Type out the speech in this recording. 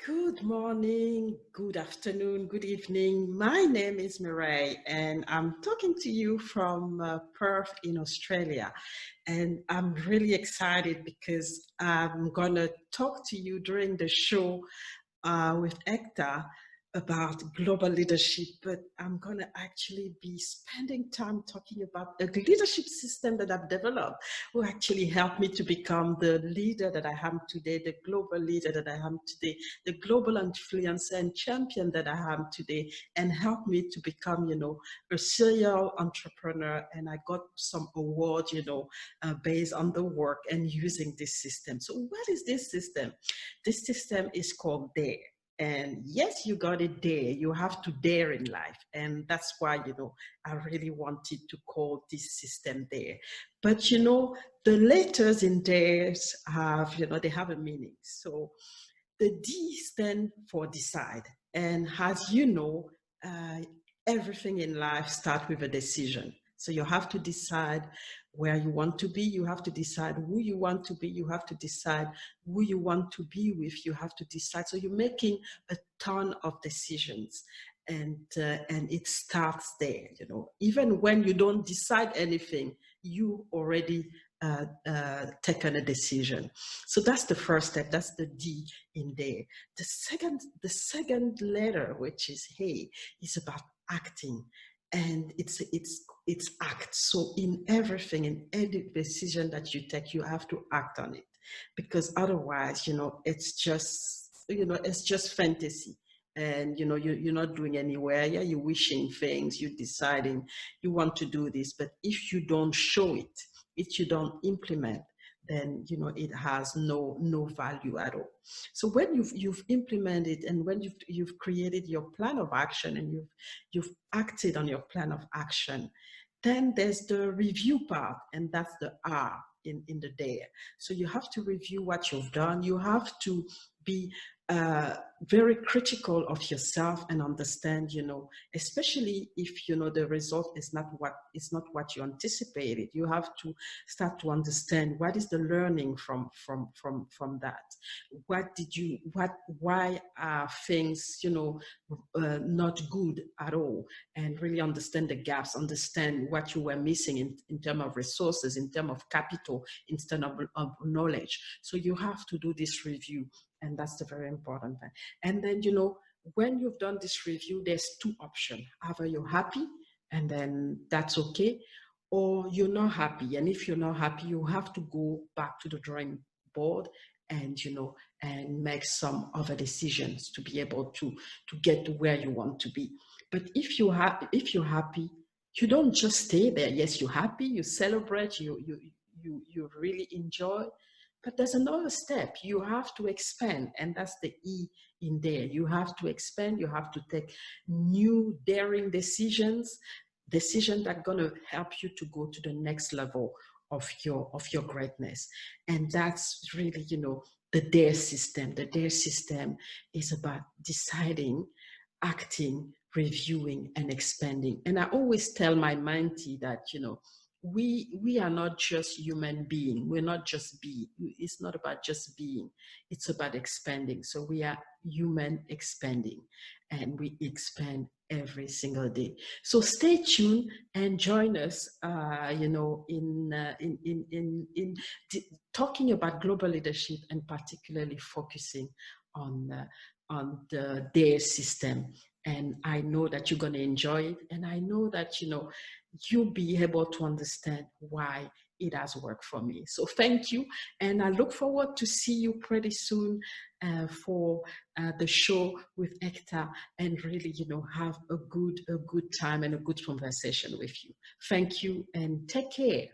Good morning, good afternoon, good evening. My name is Mireille, and I'm talking to you from Perth in Australia. And I'm really excited because I'm going to talk to you during the show with Hector about global leadership, but I'm going to actually be spending time talking about a leadership system that I've developed, who actually helped me to become the leader that I am today, the global leader that I am today, the global influencer and champion that I am today, and helped me to become, a serial entrepreneur. And I got some awards, based on the work and using this system. So what is this system? This system is called DARE. And yes, you got it there. You have to dare in life. And that's why, I really wanted to call this system DARE. But, the letters in theirs have, they have a meaning. So the D stand for decide. And as you know, uh, everything in life starts with a decision. So you have to decide where you want to be. You have to decide who you want to be. You have to decide who you want to be with. You have to decide. So you're making a ton of decisions. And it starts there, Even when you don't decide anything, you already taken a decision. So that's the first step. That's the D in there. The second letter, which is hey, is about acting, and it's act. So in everything, in any decision that you take, you have to act on it, because otherwise, it's just fantasy. And you're not doing anywhere. Yeah, you're wishing things, you're deciding you want to do this, but if you don't show it, if you don't implement, then it has no value at all. So when you've implemented, and when you've created your plan of action, and you've acted on your plan of action, then there's the review part, and that's the R in the dare. So you have to review what you've done. You have to be very critical of yourself and understand, especially if the result is not what you anticipated. You have to start to understand what is the learning from that. Why are things not good at all, and really understand the gaps, understand what you were missing in terms of resources, in terms of capital, instead of knowledge. So you have to do this review, and that's the very important thing. And then, when you've done this review, there's two options. Either you're happy, and then that's okay, or you're not happy. And if you're not happy, you have to go back to the drawing board, and and make some other decisions to be able to get to where you want to be. But if you're happy, you don't just stay there. Yes, you're happy, you celebrate, you really enjoy, but there's another step. You have to expand, and that's the E in there. You have to expand. You have to take new, daring decisions that are going to help you to go to the next level of your greatness. And that's really, the DARE system. The DARE system is about deciding, acting, reviewing, and expanding. And I always tell my mentee that, we are not just human being. We're not just being. It's not about just being. It's about expanding. So we are human expanding, and we expand every single day. So stay tuned and join us, talking about global leadership, and particularly focusing on the DARE system. And I know that you're going to enjoy it, and I know that you'll be able to understand why it has worked for me. So thank you, and I look forward to see you pretty soon for the show with Hector, and really, have a good time and a good conversation with you. Thank you, and take care.